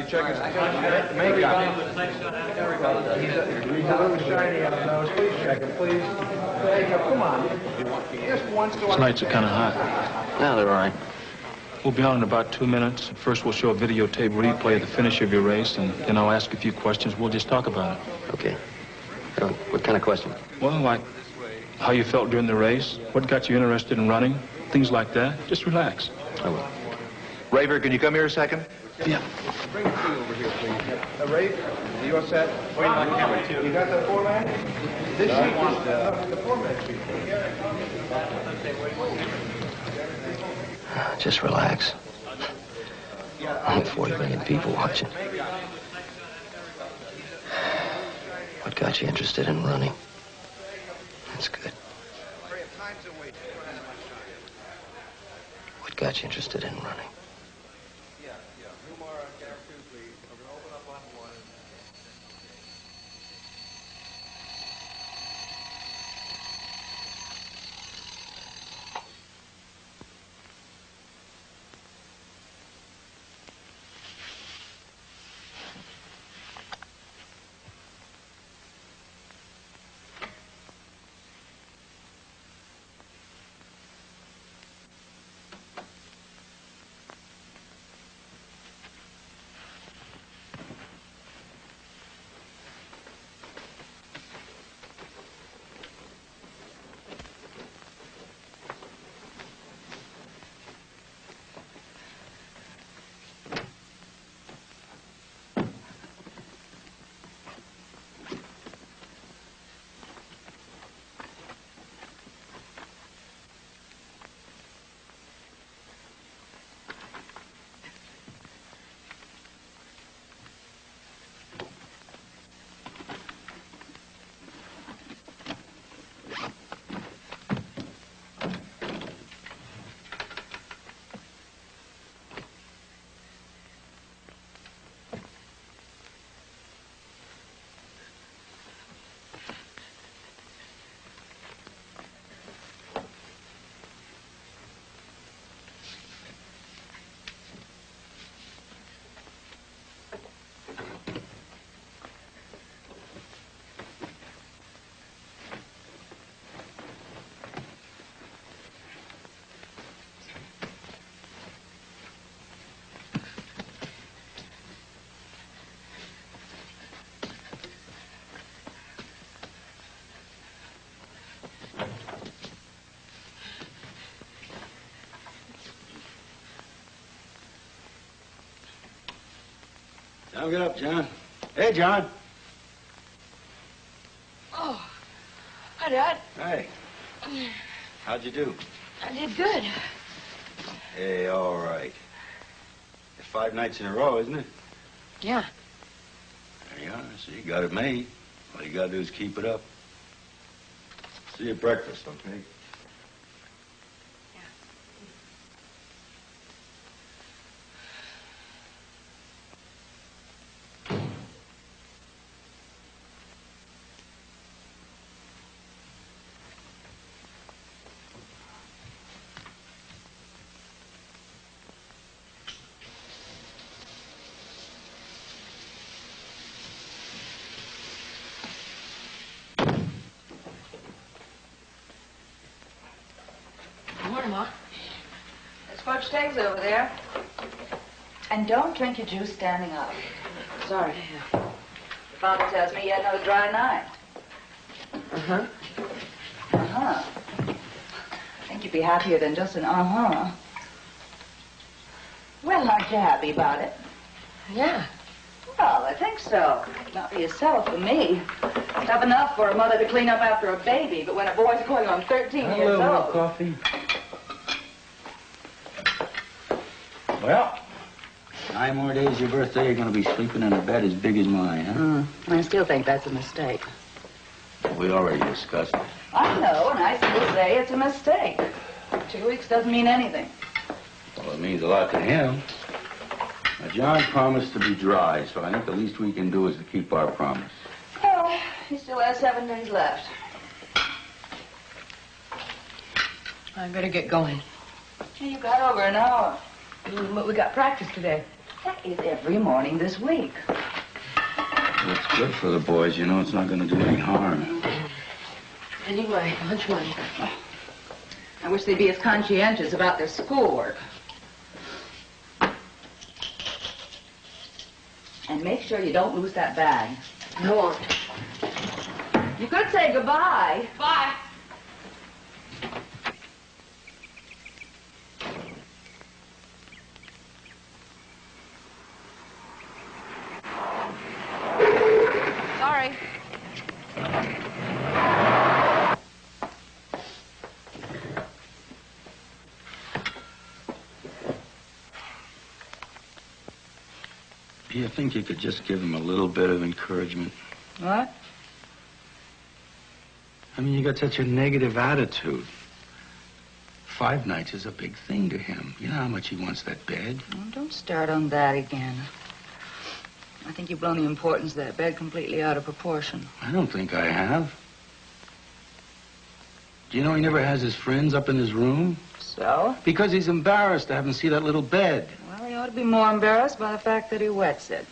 check his makeup. He's a little shiny on the nose. Please check him, please. Makeup, come on. Just once to... These nights are kind of hot. No, they're all right. We'll be on in about 2 minutes. First, we'll show a videotape replay of the finish of your race, and then I'll ask a few questions. We'll just talk about it. Okay. What kind of question? Well, like how you felt during the race, what got you interested in running, things like that. Just relax. I will. Raver, can you come here a second? Yeah. Bring the key over here, please. Raver, you all set? Wait, on camera, too. You got the format? This sheet is the format sheet. Just relax. Only 40 million people watching. What got you interested in running? That's good. What got you interested in running? Now get up, John. Hey, John. Oh, hi, Dad. Hey. How'd you do? I did good. Hey, all right. It's 5 nights in a row, isn't it? Yeah. There you are. So you got it made. All you gotta do is keep it up. See you at breakfast, okay? Ma. There's Scotch eggs over there. And don't drink your juice standing up. Sorry. The father tells me you had another dry night. Uh-huh. Uh-huh. I think you'd be happier than just an uh-huh. Well, aren't you happy about it? Yeah. Well, I think so. Not for yourself, for me. It's tough enough for a mother to clean up after a baby, but when a boy's going on 13 years A little more old... coffee. Well, 9 more days your birthday, you're gonna be sleeping in a bed as big as mine, huh? I still think that's a mistake. We already discussed it. I know, and I still say it's a mistake. 2 weeks doesn't mean anything. Well, it means a lot to him. Now, John promised to be dry, so I think the least we can do is to keep our promise. Well, he still has 7 days left. I better get going. You got over an hour. But we got practice today. That is every morning this week. It's good for the boys. You know it's not going to do any harm. Anyway, lunch money. I wish they'd be as conscientious about their schoolwork. And make sure you don't lose that bag. I won't. You could say goodbye. Bye. Sorry. Do you think you could just give him a little bit of encouragement? What? I mean, you got such a negative attitude. 5 nights is a big thing to him. You know how much he wants that bed? Oh, don't start on that again. I think you've blown the importance of that bed completely out of proportion. I don't think I have. Do you know he never has his friends up in his room? So? Because he's embarrassed to have them see that little bed. Well, he ought to be more embarrassed by the fact that he wets it.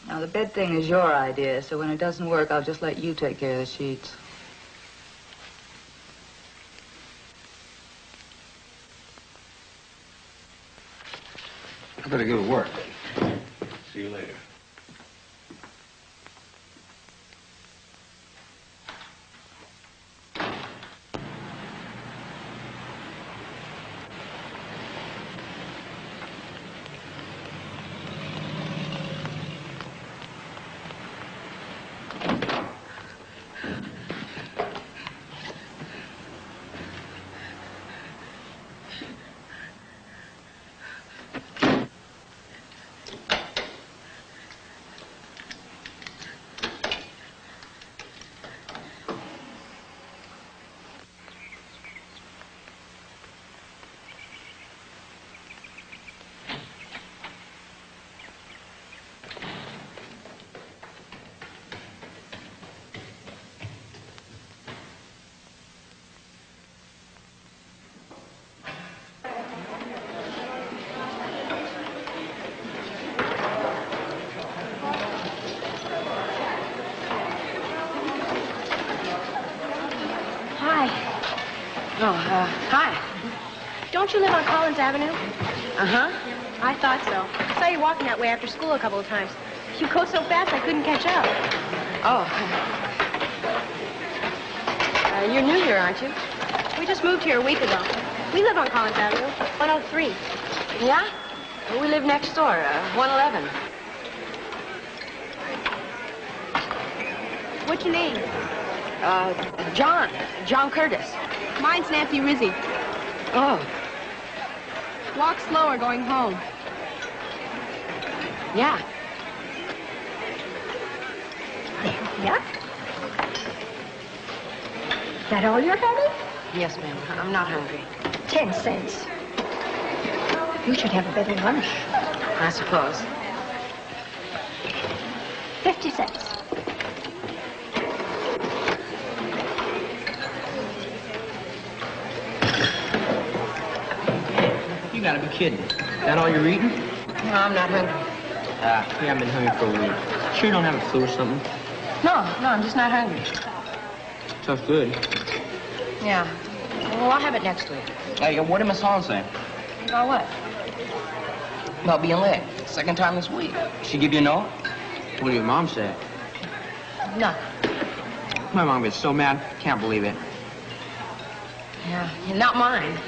Now, the bed thing is your idea, so when it doesn't work, I'll just let you take care of the sheets. I better go to work. See you later. Hi. Don't you live on Collins Avenue? Uh-huh. I thought so. I saw you walking that way after school a couple of times. You go so fast I couldn't catch up. Oh. You're new here, aren't you? We just moved here a week ago. We live on Collins Avenue, 103. Yeah? We live next door, 111. What's your name? John Curtis. Mine's Nancy Rizzi. Oh. Walk slower going home. Yeah. Yeah? That all you're having? Yes, ma'am. I'm not hungry. 10 cents. You should have a better lunch. I suppose. 50 cents. You gotta be kidding. That all you're eating? No, I'm not hungry. You haven't been hungry for a week. Sure you don't have a flu or something? No, I'm just not hungry. Tough good. Yeah. Well, I'll have it next week. Hey, what did Miss Holland say? About what? About being late. Second time this week. She give you a note? What did your mom say? No. My mom gets so mad. Can't believe it. Yeah, not mine.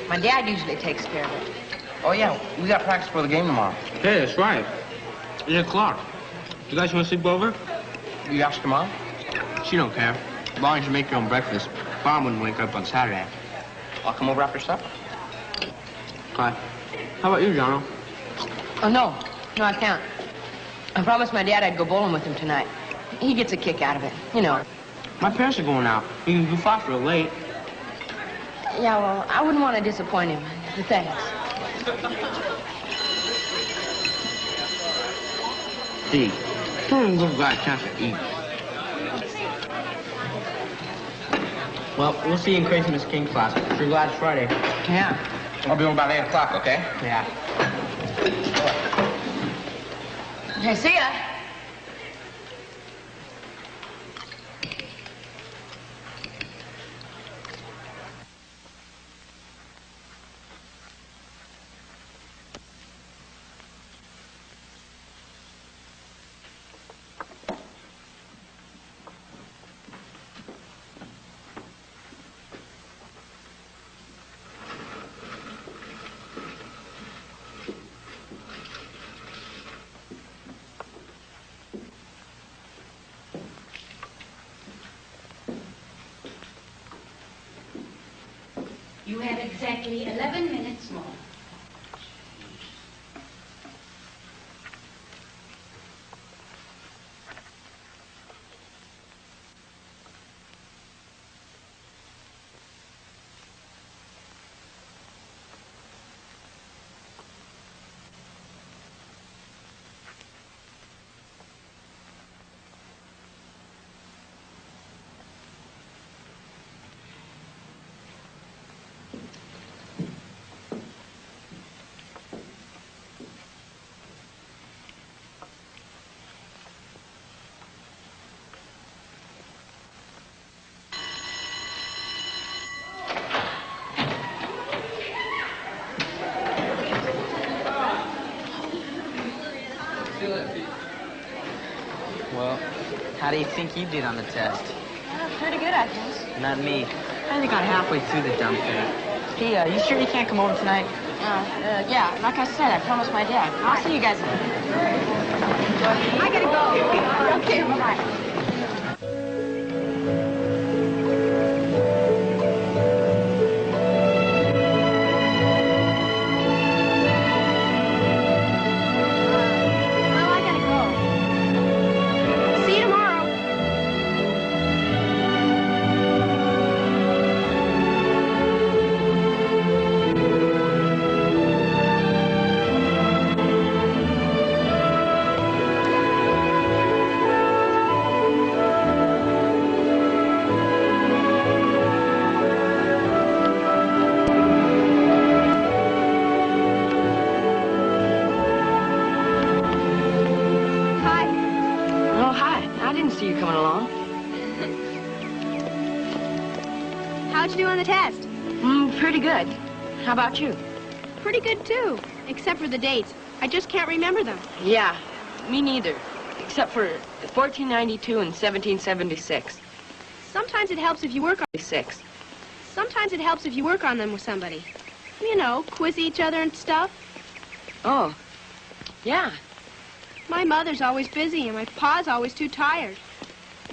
My dad usually takes care of it. Oh, yeah. We got practice for the game tomorrow. Hey, that's right. 8 o'clock. You guys want to sleep over? You ask your mom? She don't care. As long as you make your own breakfast. Mom wouldn't wake up on Saturday. I'll come over after supper. Okay. How about you, Jono? Oh, no. No, I can't. I promised my dad I'd go bowling with him tonight. He gets a kick out of it, you know. My parents are going out. You can goof off real late. Yeah, well, I wouldn't want to disappoint him. Thanks. D. Don't give a guy a chance to eat. Well, we'll see you in Crazy Miss King's class. Sure glad it's Friday. Yeah. I'll be home about 8 o'clock, okay? Yeah. Okay, see ya. You have exactly 11 minutes more. Well, how do you think you did on the test? Pretty good, I guess. Not me. I only got halfway through the dumb thing. Hey, you sure you can't come over tonight? Yeah, like I said, I promised my dad. I'll see you guys later. I gotta go. Okay, bye-bye. How'd you do on the test? Pretty good. How about you? Pretty good, too. Except for the dates. I just can't remember them. Yeah, me neither. Except for 1492 and 1776. Sometimes it helps if you work on... Sometimes it helps if you work on them with somebody. You know, quiz each other and stuff. Oh, yeah. My mother's always busy and my pa's always too tired.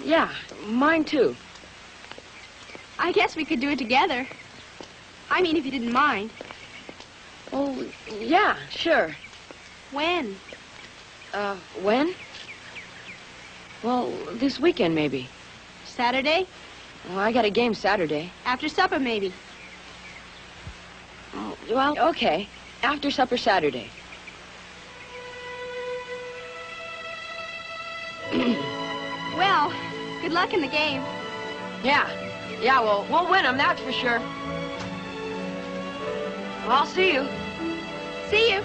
Yeah, mine too. I guess we could do it together. I mean, if you didn't mind. Oh, yeah, sure. When? When? Well, this weekend, maybe. Saturday? Well, I got a game Saturday. After supper, maybe. Oh, well, okay. After supper Saturday. Well, good luck in the game. Yeah. Yeah, well, we'll win them, that's for sure. Well, I'll see you. See you.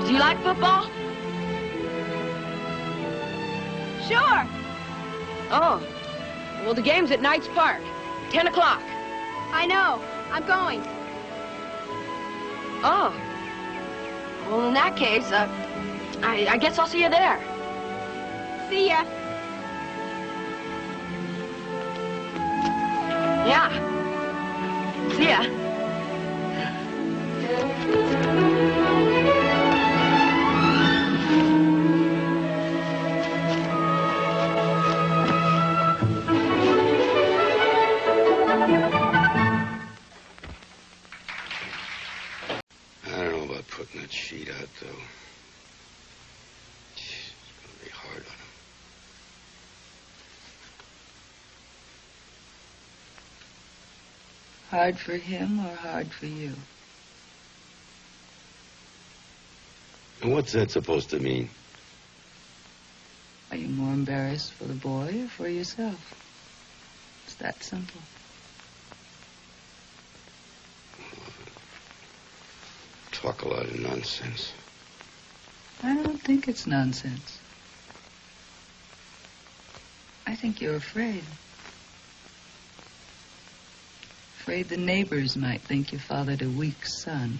Do you like football? Sure. Oh. Well, the game's at Knights Park. 10 o'clock. I know. I'm going. Oh. Well, in that case, I guess I'll see you there. See ya. Yeah. See ya. I don't know about putting that sheet out, though. It's gonna be hard on him. Hard for him or hard for you? And what's that supposed to mean? Are you more embarrassed for the boy or for yourself? It's that simple. Talk a lot of nonsense. I don't think it's nonsense. I think you're afraid. Afraid the neighbors might think you fathered a weak son.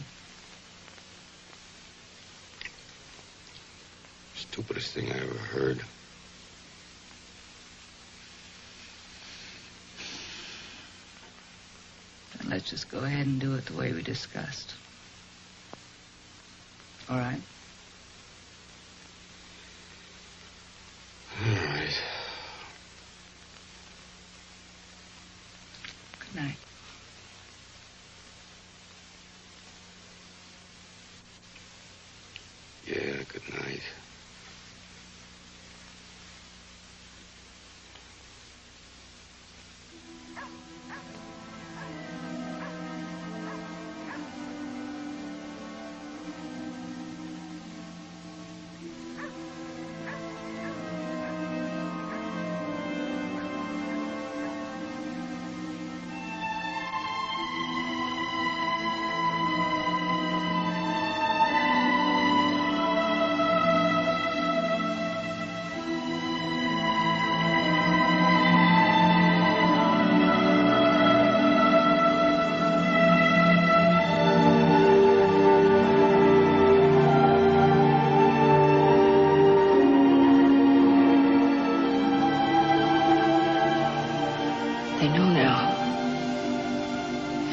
Stupidest thing I ever heard. Then let's just go ahead and do it the way we discussed. All right? All right. Good night. Yeah, good night.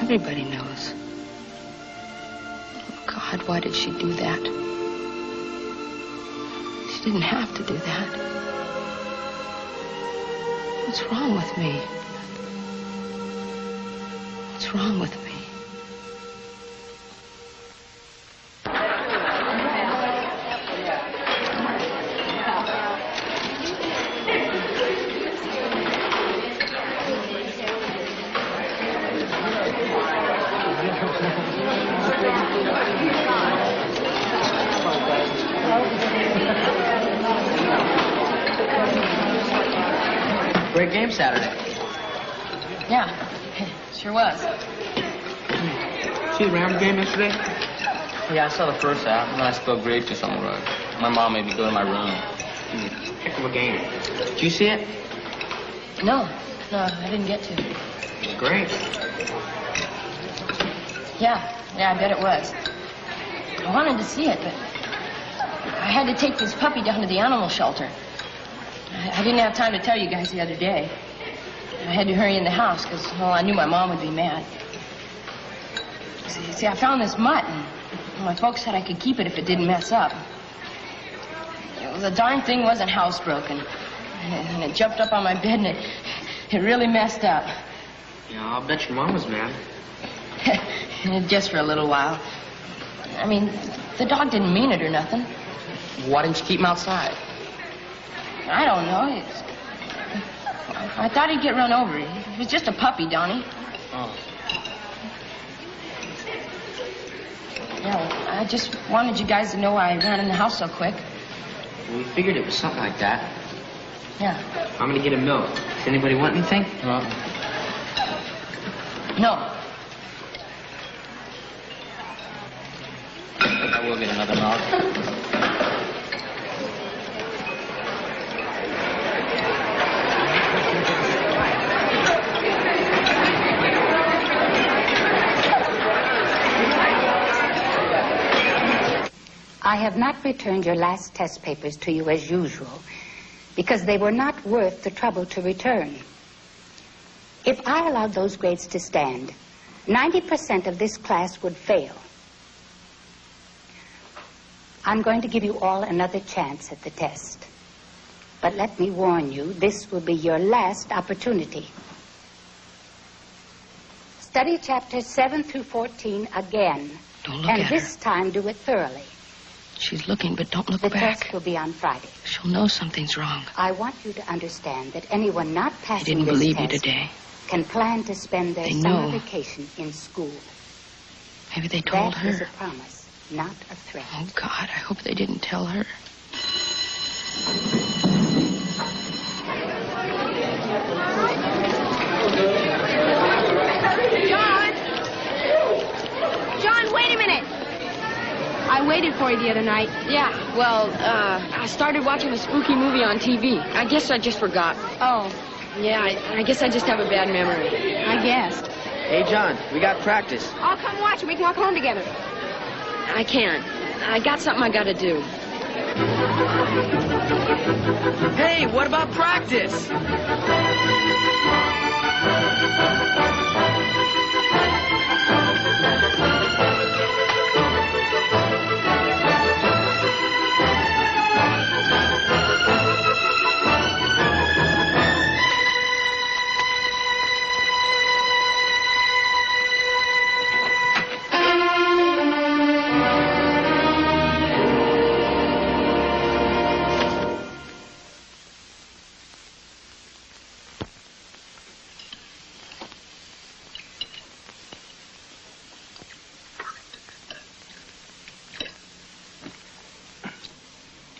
Everybody knows. Oh, God, why did she do that? She didn't have to do that. What's wrong with me? What's wrong with me? Great game Saturday. Yeah, sure was. See the Rams game yesterday? Yeah, I saw the first half, and then I spilled grape juice on the rug. My mom made me go to my room. Heck of a game. Did you see it? No, I didn't get to. It was great. Yeah, I bet it was. I wanted to see it, but I had to take this puppy down to the animal shelter. I didn't have time to tell you guys the other day. I had to hurry in the house because, well, I knew my mom would be mad. See, I found this mutt, and my folks said I could keep it if it didn't mess up. The darn thing wasn't housebroken, and it jumped up on my bed, and it really messed up. Yeah, I'll bet your mom was mad. Just for a little while. I mean, the dog didn't mean it or nothing. Why didn't you keep him outside? I don't know. I thought he'd get run over. He was just a puppy, Donnie. Oh. Yeah, well, I just wanted you guys to know why I ran in the house so quick. We figured it was something like that. Yeah. I'm gonna get a milk. Does anybody want anything? No. I think I will get another milk. I have not returned your last test papers to you as usual because they were not worth the trouble to return. If I allowed those grades to stand, 90% of this class would fail. I'm going to give you all another chance at the test. But let me warn you, this will be your last opportunity. Study chapters 7 through 14 again. Don't look and at her. this time do it thoroughly. She's looking, but don't look The back. test will be on Friday. She'll know something's wrong. I want you to understand that anyone not I passing didn't this believe you test today. can plan to spend their They summer know. vacation in school. Maybe they told That is her. a promise, not a threat. Oh, God, I hope they didn't tell her. John, wait a minute. I I waited for you the other night. Yeah, well, I started watching a spooky movie on TV. I guess I just forgot. Oh. Yeah, I guess I just have a bad memory. I guessed. Hey, John, we got practice. I'll come watch and we can walk home together. I can't. I got something I gotta do. Hey, what about practice?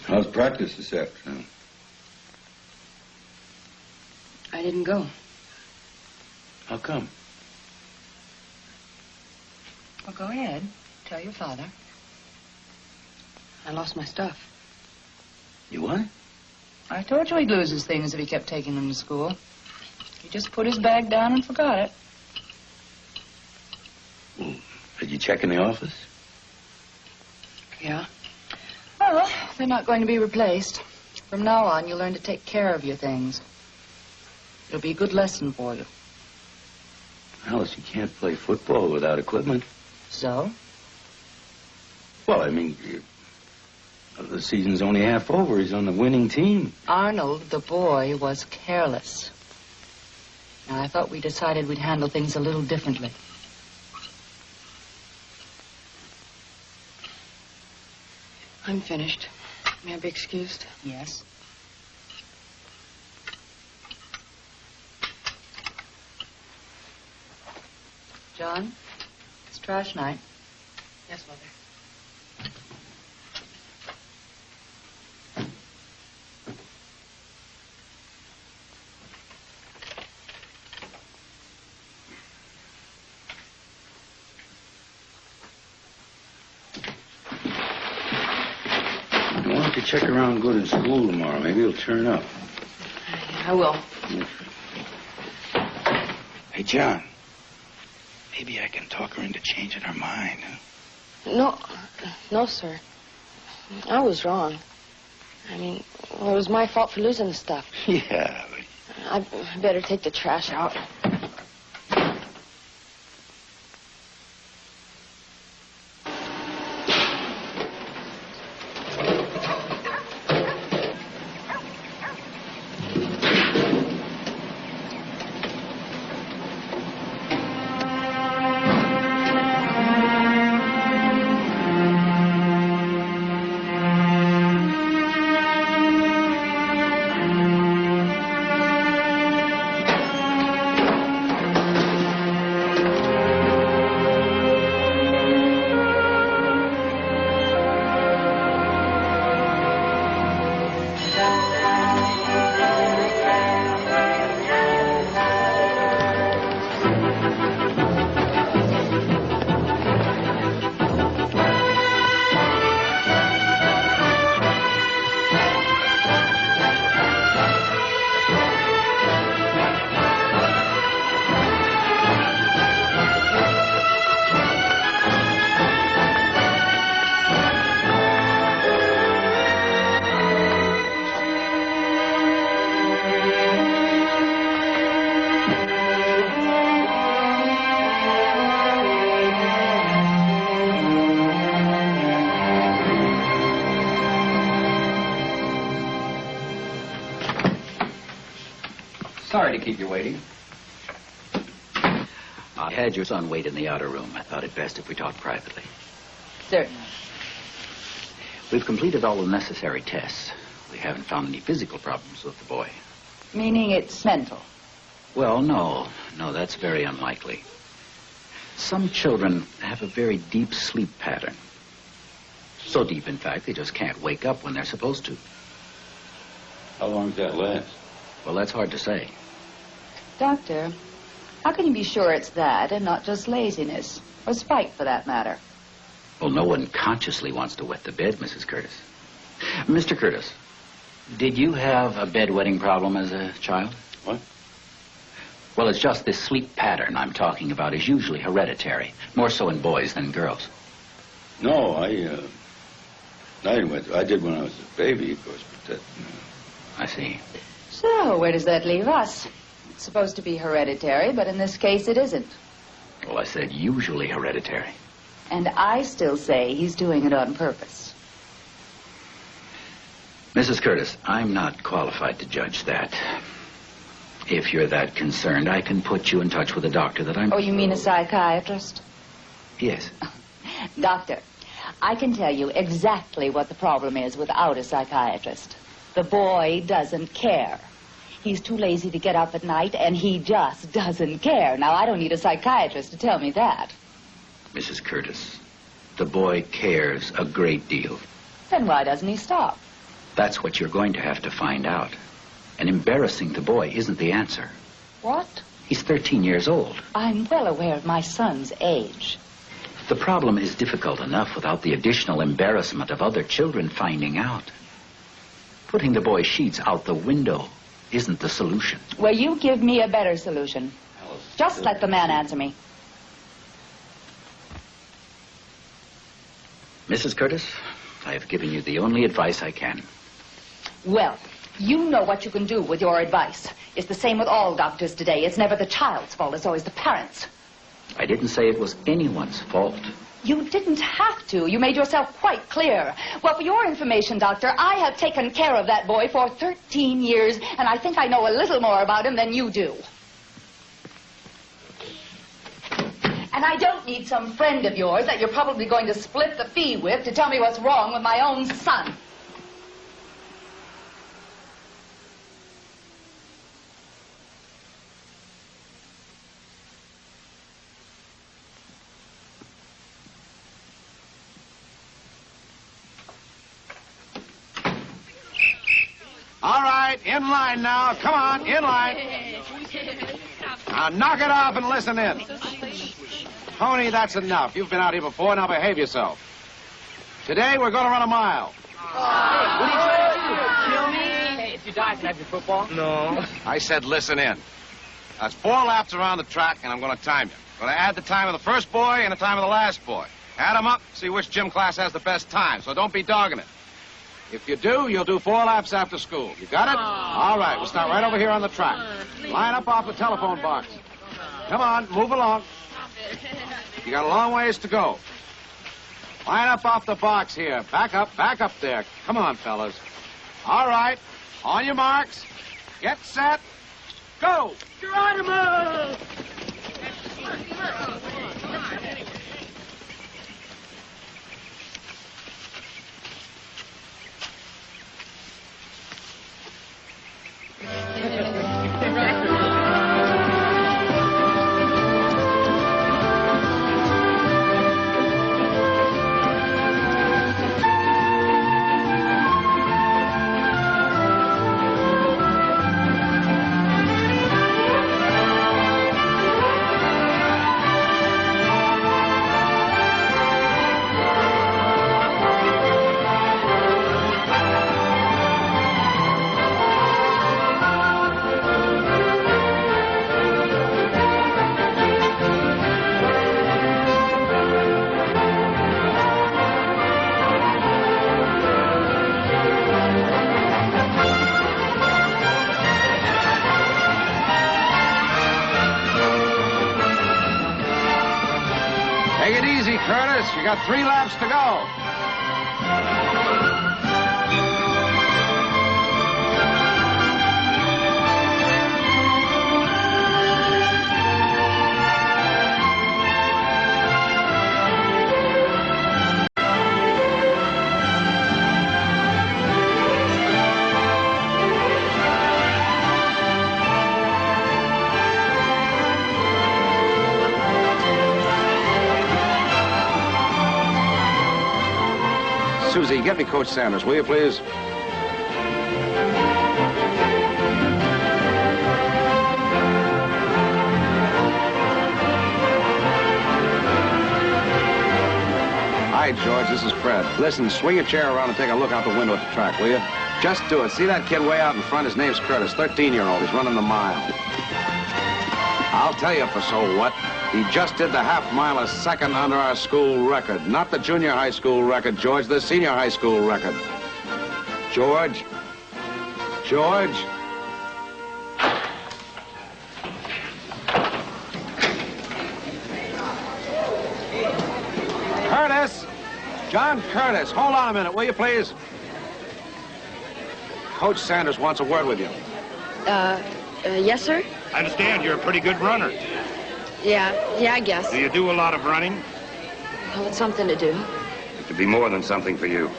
How's practice this afternoon? I didn't go. How come? Well, go ahead. Tell your father. I lost my stuff. You what? I told you he'd lose his things if he kept taking them to school. He just put his bag down and forgot it. Well, did you check in the office? Yeah? Well, they're not going to be replaced. From now on, you'll learn to take care of your things. It'll be a good lesson for you. Alice, you can't play football without equipment. So? Well, I mean, the season's only half over. He's on the winning team. Arnold, the boy, was careless. Now, I thought we decided we'd handle things a little differently. I'm finished. May I be excused? Yes. John, it's trash night. Yes, Mother. Why don't you check around good in school tomorrow? Maybe he'll turn up. I will. Hey, John. Maybe I can talk her into changing her mind. No, sir. I was wrong. I mean, well, it was my fault for losing the stuff. Yeah, but... I better take the trash out. Sorry to keep you waiting. I had your son wait in the outer room. I thought it best if we talked privately. Certainly. We've completed all the necessary tests. We haven't found any physical problems with the boy. Meaning it's mental? Well, no, that's very unlikely. Some children have a very deep sleep pattern. So deep, in fact, they just can't wake up when they're supposed to. How long does that last? Well, that's hard to say. Doctor, how can you be sure it's that and not just laziness? Or spite, for that matter? Well, no one consciously wants to wet the bed, Mrs. Curtis. Mr. Curtis, did you have a bedwetting problem as a child? What? Well, it's just this sleep pattern I'm talking about is usually hereditary, more so in boys than girls. No, I didn't wet. I did when I was a baby, of course, but that... I see. So, where does that leave us? It's supposed to be hereditary, but in this case it isn't. Well, I said usually hereditary. And I still say he's doing it on purpose. Mrs. Curtis, I'm not qualified to judge that. If you're that concerned, I can put you in touch with a doctor that I'm... Oh, you mean a psychiatrist? Yes. Doctor, I can tell you exactly what the problem is without a psychiatrist. The boy doesn't care. He's too lazy to get up at night, and he just doesn't care. Now, I don't need a psychiatrist to tell me that. Mrs. Curtis, the boy cares a great deal. Then why doesn't he stop? That's what you're going to have to find out. And embarrassing the boy isn't the answer. What? He's 13 years old. I'm well aware of my son's age. The problem is difficult enough without the additional embarrassment of other children finding out. Putting the boy's sheets out the window isn't the solution. Well, you give me a better solution. Just let the man answer me. Mrs. Curtis, I have given you the only advice I can. Well, you know what you can do with your advice. It's the same with all doctors today. It's never the child's fault. It's always the parents'. I didn't say it was anyone's fault. You didn't have to. You made yourself quite clear. Well, for your information, Doctor, I have taken care of that boy for 13 years, and I think I know a little more about him than you do. And I don't need some friend of yours that you're probably going to split the fee with to tell me what's wrong with my own son. All right, in line now. Come on, in line. Now, knock it off and listen in. Tony, that's enough. You've been out here before. Now behave yourself. Today, we're going to run a mile. What are you trying to do? Kill me? Hey, if you die, can I have your football? No. I said listen in. That's 4 laps around the track, and I'm going to time you. I'm going to add the time of the first boy and the time of the last boy. Add them up, see which gym class has the best time, so don't be dogging it. If you do, you'll do 4 laps after school. You got it? All right, we'll start right over here on the track. Line up off the telephone box. Come on, move along. You got a long ways to go. Line up off the box here. Back up there. Come on, fellas. All right, on your marks. Get set. Go! Geronimo! Take it easy, Curtis. You got 3 laps to go. Susie, get me Coach Sanders, will you, please? All right, right, George. This is Fred. Listen, swing your chair around and take a look out the window at the track, will you? Just do it. See that kid way out in front? His name's Curtis, 13-year-old. He's running the mile. I'll tell you for so what. He just did the half mile a second under our school record. Not the junior high school record, George, the senior high school record. George? George? Curtis! John Curtis, hold on a minute, will you, please? Coach Sanders wants a word with you. Yes, sir? I understand you're a pretty good runner. Yeah, I guess. Do you do a lot of running? Well, it's something to do. It could be more than something for you.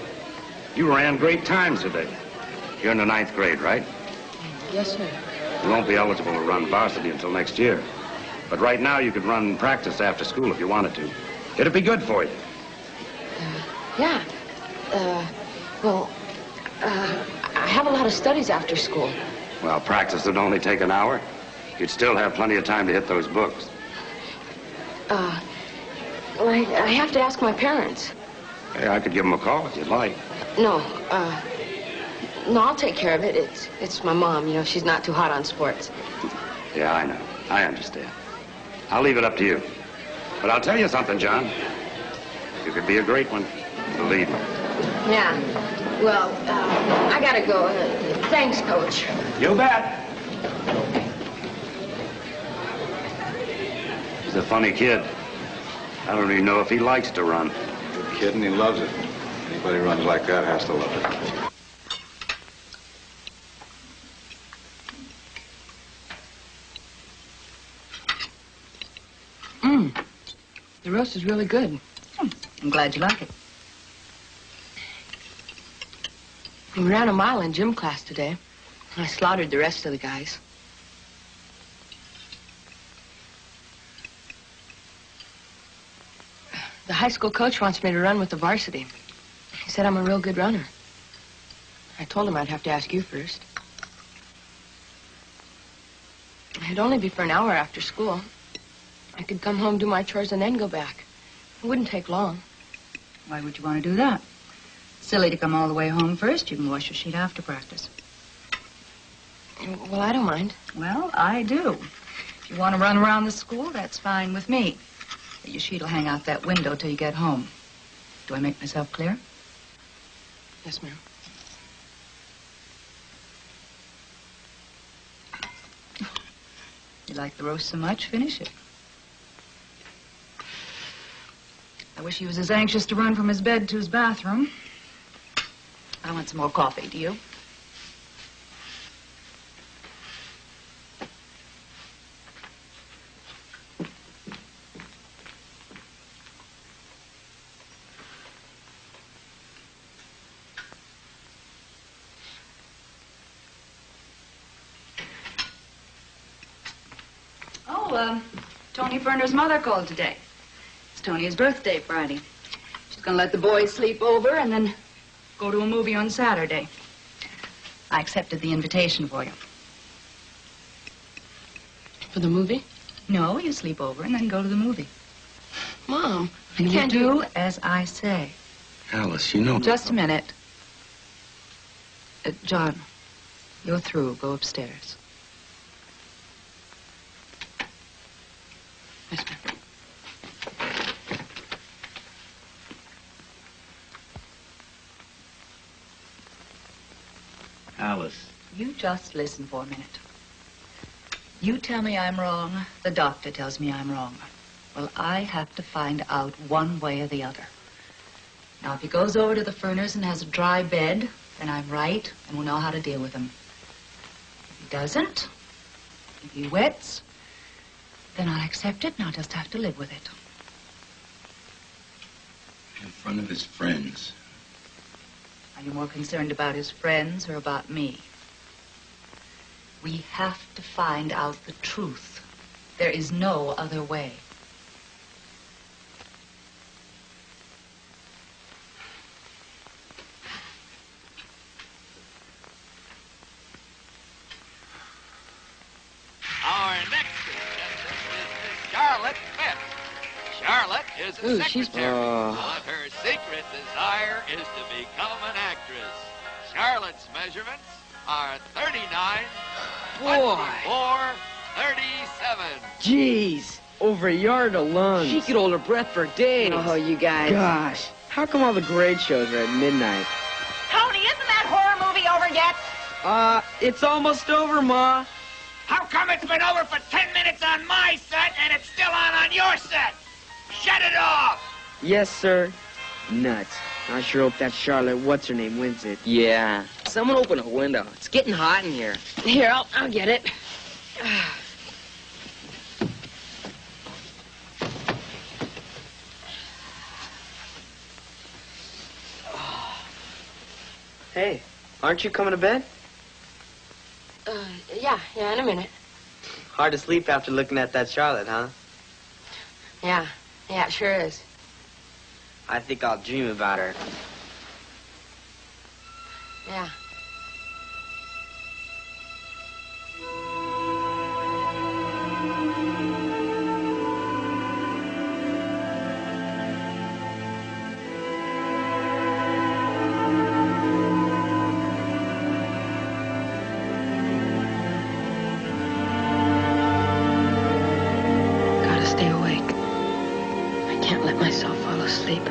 You ran great times today. You're in the 9th grade, right? Yes, sir. You won't be eligible to run varsity until next year. But right now you could run practice after school if you wanted to. It'd be good for you. Yeah. I have a lot of studies after school. Well, practice would only take an hour. You'd still have plenty of time to hit those books. Well, I have to ask my parents. Hey, I could give them a call if you'd like. No, I'll take care of it. It's my mom, you know, she's not too hot on sports. Yeah, I know. I understand. I'll leave it up to you. But I'll tell you something, John. You could be a great one. Believe me. Yeah. Well, I gotta go. Thanks, Coach. You bet. He's a funny kid. I don't even know if he likes to run. Good kid, and he loves it. Anybody who runs like that has to love it. The roast is really good. I'm glad you like it. We ran a mile in gym class today. I slaughtered the rest of the guys. The high school coach wants me to run with the varsity. He said I'm a real good runner. I told him I'd have to ask you first. It'd only be for an hour after school. I could come home, do my chores, and then go back. It wouldn't take long. Why would you want to do that? Silly to come all the way home first. You can wash your sheet after practice. Well, I don't mind. Well, I do. If you want to run around the school, that's fine with me. But your sheet will hang out that window till you get home. Do I make myself clear? Yes, ma'am. You like the roast so much, finish it. I wish he was as anxious to run from his bed to his bathroom. I want some more coffee, do you? Tony Ferner's mother called today. It's Tony's birthday Friday. She's gonna let the boys sleep over and then go to a movie on Saturday. I accepted the invitation for you. For the movie? No, you sleep over and then go to the movie. Mom, And you do as I say. Alice, you know... Just a minute. John, you're through. Go upstairs. Yes, ma'am. Alice. You just listen for a minute. You tell me I'm wrong. The doctor tells me I'm wrong. Well, I have to find out one way or the other. Now, if he goes over to the Furners and has a dry bed, then I'm right, and we'll know how to deal with him. If he doesn't, if he wets, then I'll accept it, and I'll just have to live with it. In front of his friends. Are you more concerned about his friends or about me? We have to find out the truth. There is no other way. Our next contestant is Miss Charlotte Fitz. Charlotte is a Ooh, she's- secretary, but her secret desire is to become an actress. Charlotte's measurements are 39, Boy. 24, 37. Jeez, over a yard of lungs. She could hold her breath for days. Oh, you guys. Gosh, how come all the grade shows are at midnight? Tony, isn't that horror movie over yet? It's almost over, Ma. How come it's been over for 10 minutes on my set and it's still on your set? Shut it off! Yes, sir. Nuts. I sure hope that Charlotte what's-her-name wins it. Yeah. Someone open a window. It's getting hot in here. Here, I'll get it. Hey, aren't you coming to bed? Yeah, in a minute. Hard to sleep after looking at that Charlotte, huh? Yeah, it sure is. I think I'll dream about her. Yeah. Gotta stay awake. I can't let myself fall asleep.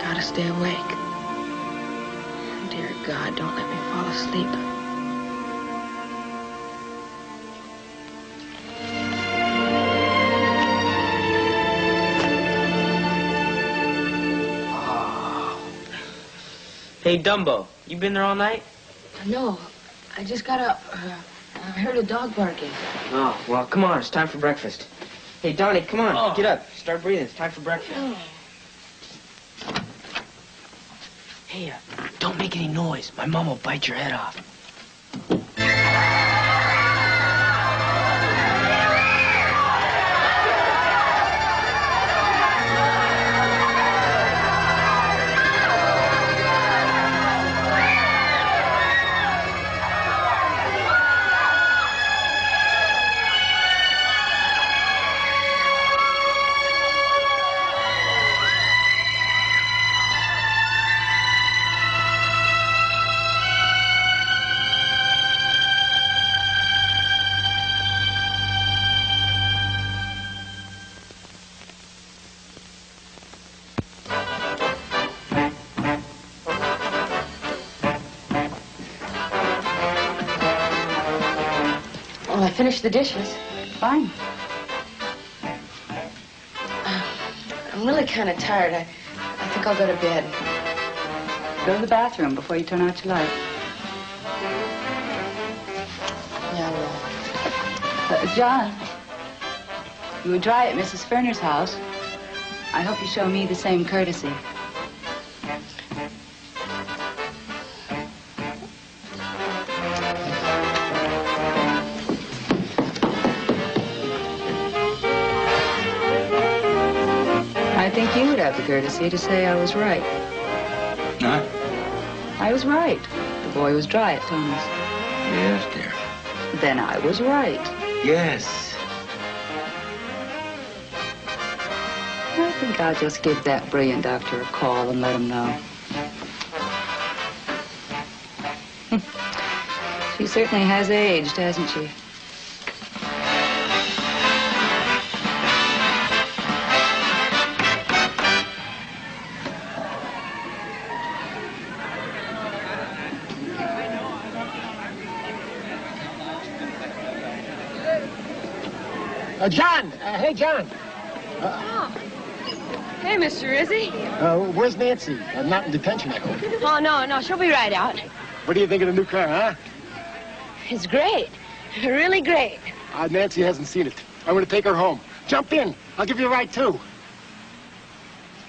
Gotta stay awake. Dear God, don't let me fall asleep. Hey, Dumbo, you been there all night? No, I just got up. I heard a dog barking. Oh, well, come on, it's time for breakfast. Hey, Donnie, come on, get up. Start breathing, it's time for breakfast. Hey, don't make any noise. My mom will bite your head off. Well, I finished the dishes. Fine. I'm really kind of tired. I think I'll go to bed. Go to the bathroom before you turn out your light. Yeah, I will. John, you were dry at Mrs. Ferner's house. I hope you show me the same courtesy. I think you would have the courtesy to say I was right. Huh? I was right. The boy was dry at Tony's. Yes, dear. Then I was right. Yes. I think I'll just give that brilliant doctor a call and let him know. She certainly has aged, hasn't she? John! Hey, John! Hey, Mr. Rizzy. Where's Nancy? Not in detention, I hope. Oh, no, she'll be right out. What do you think of the new car, huh? It's great. Really great. Nancy hasn't seen it. I'm going to take her home. Jump in. I'll give you a ride, too.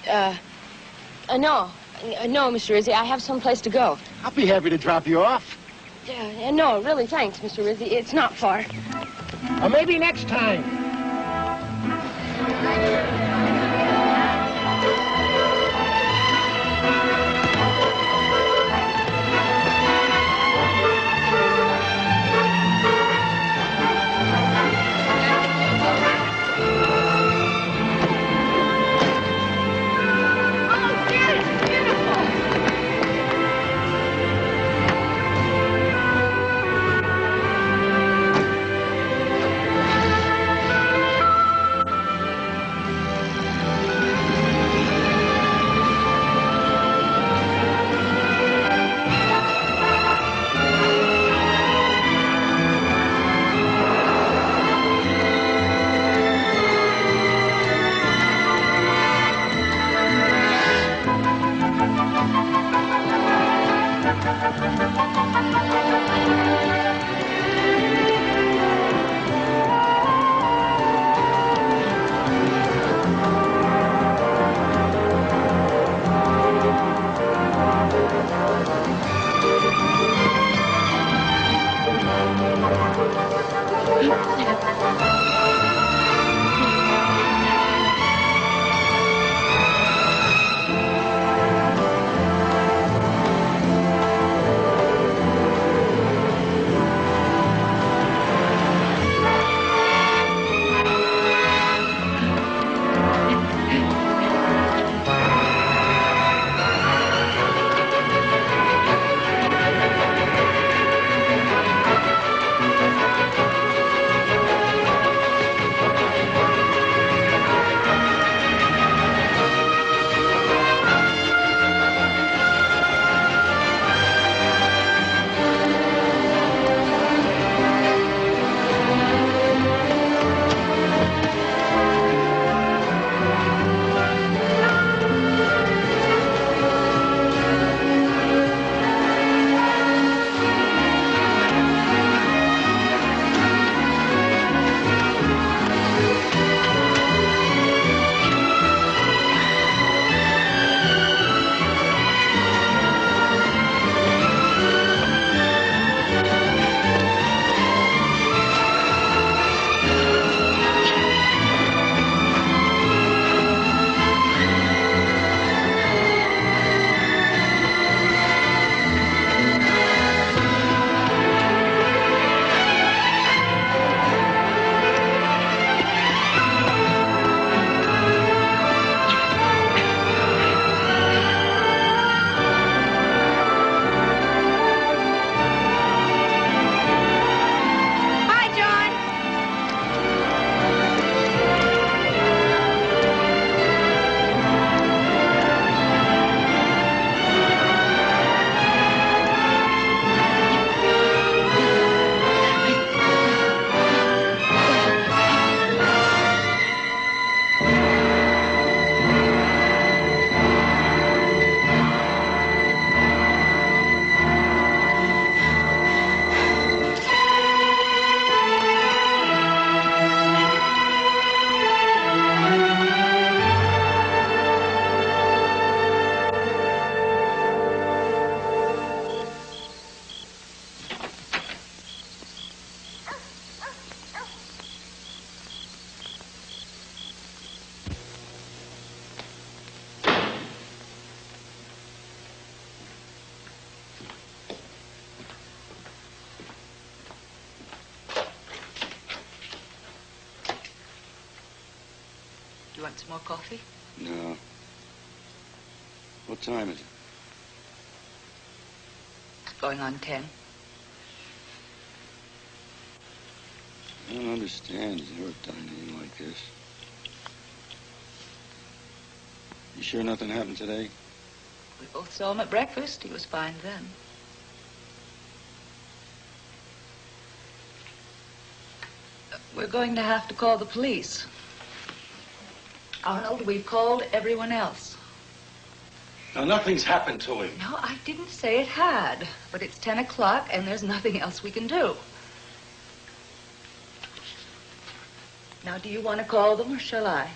No, Mr. Rizzy. I have someplace to go. I'll be happy to drop you off. No, really, thanks, Mr. Rizzy. It's not far. Or maybe next time. You want some more coffee? No. What time is it? It's going on 10. I don't understand. He's never done anything like this. You sure nothing happened today? We both saw him at breakfast. He was fine then. We're going to have to call the police. Arnold, we've called everyone else. Now, nothing's happened to him. No, I didn't say it had. But it's 10 o'clock, and there's nothing else we can do. Now, do you want to call them, or shall I?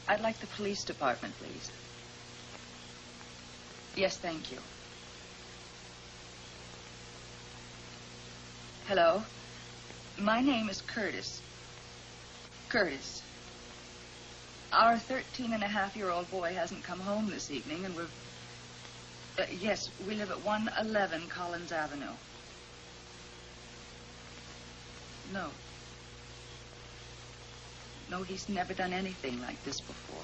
I'd like the police department, please. Yes, thank you. Hello? My name is Curtis. Curtis. Our 13-and-a-half-year-old boy hasn't come home this evening, and we've... yes, we live at 111 Collins Avenue. No. No, he's never done anything like this before.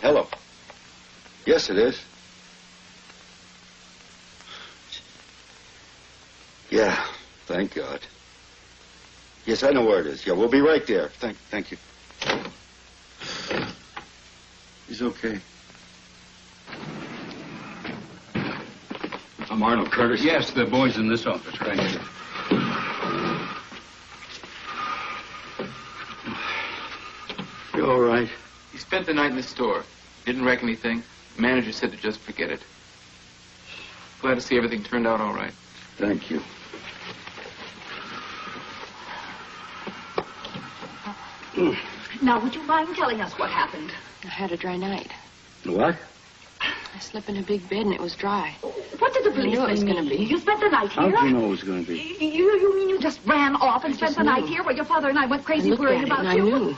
Hello. Yes, it is. Yeah, thank God. Yes, I know where it is. Yeah, we'll be right there. Thank you. He's okay. I'm Arnold Curtis. Yes, the boy's in this office. Thank you. You all right? He spent the night in the store. Didn't wreck anything. The manager said to just forget it. Glad to see everything turned out all right. Thank you. Now, would you mind telling us what happened? I had a dry night. What? I slept in a big bed and it was dry. What did the I knew it was policeman going to mean? be. You spent the night here? How do you know it was going to be? You mean you just ran off and I spent just the night knew. here while your father and I went I crazy looked worrying at it about and I you? knew.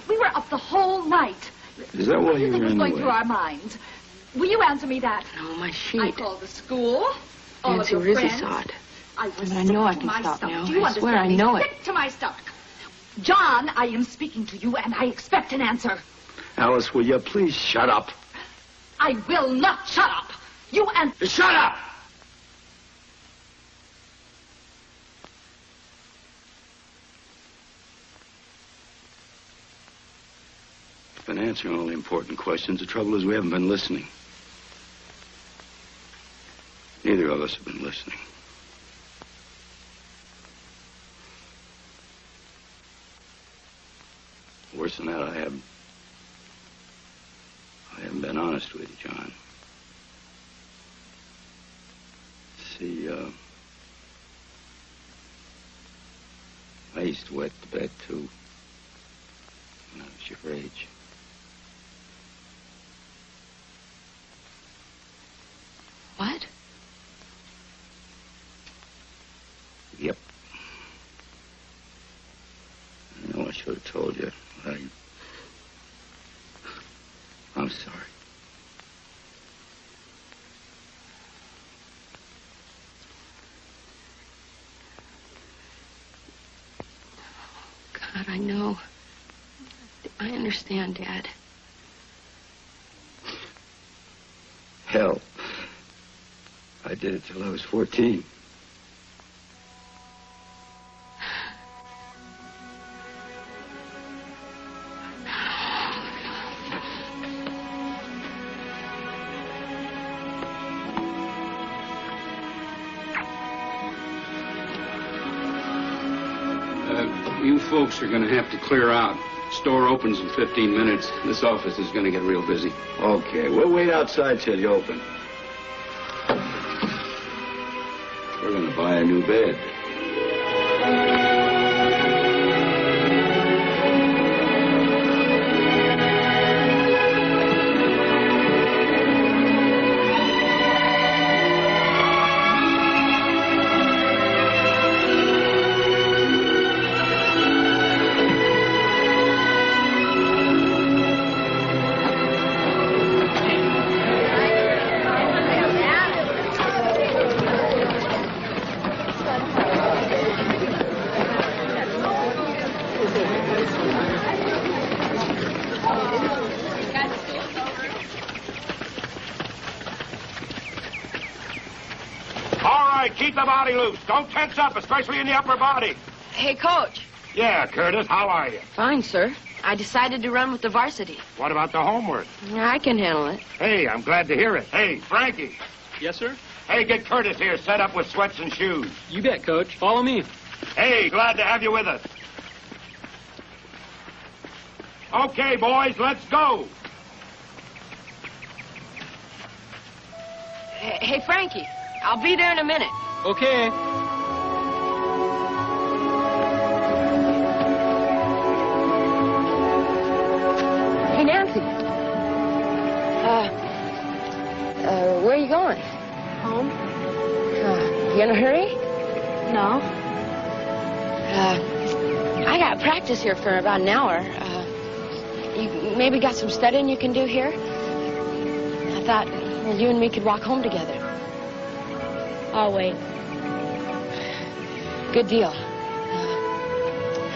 We were up the whole night. Is that What why do you you think were was in going the through way? our minds? Will you answer me that? No, my sheet. I called the school. All Nancy of your Rizzi friends. saw it. I was But I know I sick can to my stop stomach. now. Do you I swear understand I know me? it. Sick to my stomach. John, I am speaking to you, and I expect an answer. Alice, will you please shut up? I will not shut up. You and... Shut up! I've been answering all the important questions. The trouble is we haven't been listening. Neither of us have been listening. Worse than that, I haven't been honest with you, John. See, I used to wet the bed, too, when I was your age. What? Yep. I know I should have told you. I'm sorry. God, I know. I understand, Dad. Hell. I did it till I was 14. You folks are going to have to clear out. Store opens in 15 minutes. This office is going to get real busy. Okay, we'll wait outside till you open. We're going to buy a new bed. Keep the body loose. Don't tense up, especially in the upper body. Hey, Coach. Yeah, Curtis, how are you? Fine, sir. I decided to run with the varsity. What about the homework? I can handle it. Hey, I'm glad to hear it. Hey, Frankie. Yes, sir? Hey, get Curtis here set up with sweats and shoes. You bet, Coach. Follow me. Hey, glad to have you with us. Okay, boys, let's go. Hey, Frankie. I'll be there in a minute. Okay. Hey, Nancy. Where are you going? Home? You in a hurry? No. I got practice here for about an hour. You maybe got some studying you can do here? I thought, well, you and me could walk home together. I'll wait. Good deal.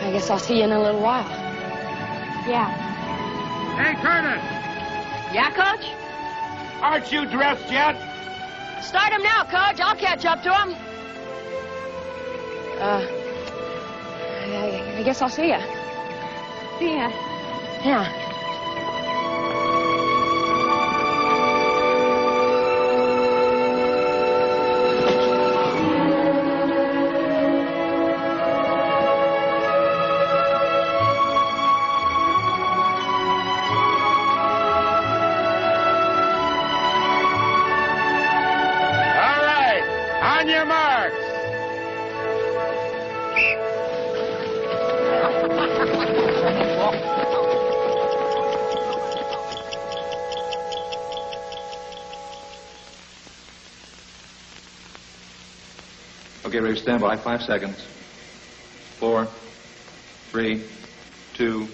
I guess I'll see you in a little while. Yeah. Hey, Curtis. Yeah, Coach? Aren't you dressed yet? Start him now, Coach. I'll catch up to him. I guess I'll see ya. See ya. Yeah. On your marks. Okay, ready, stand by. 5 seconds. 4, 3, 2.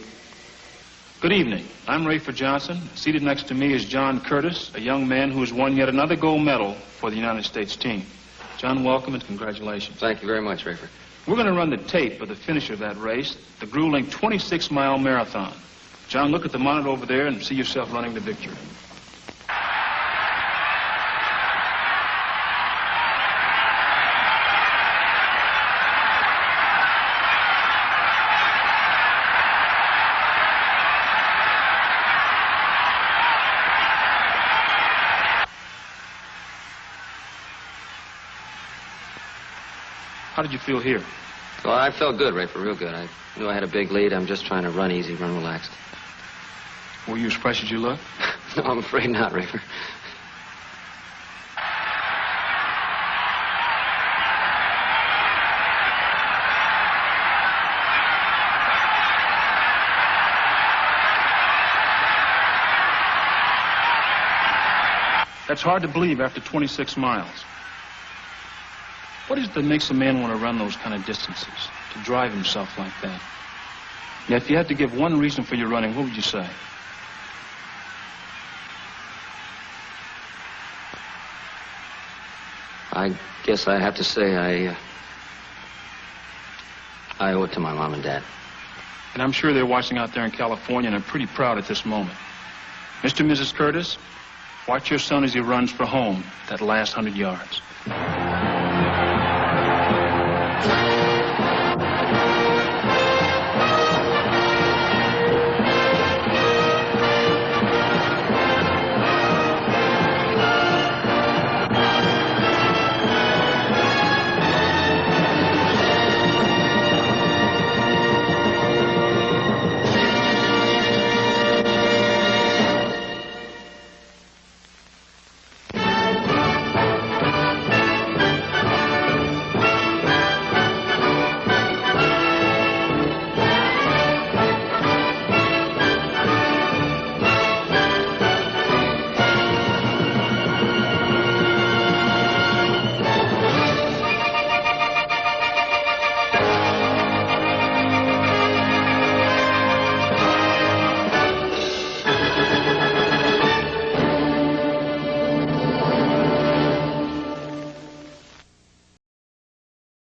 Good evening. I'm Rayford Johnson. Seated next to me is John Curtis, a young man who has won yet another gold medal for the United States team. John, welcome and congratulations. Thank you very much, Rayford. We're going to run the tape of the finish of that race, the grueling 26-mile marathon. John, look at the monitor over there and see yourself running to victory. How did you feel here? Well, I felt good, Rayford, real good. I knew I had a big lead. I'm just trying to run easy, run relaxed. Were you as fresh as you look? No, I'm afraid not, Rayford. That's hard to believe after 26 miles. What is it that makes a man want to run those kind of distances, to drive himself like that? Yeah, if you had to give one reason for your running, what would you say? I guess I have to say I owe it to my mom and dad. And I'm sure they're watching out there in California and are pretty proud at this moment. Mr. and Mrs. Curtis, watch your son as he runs for home that last 100 yards.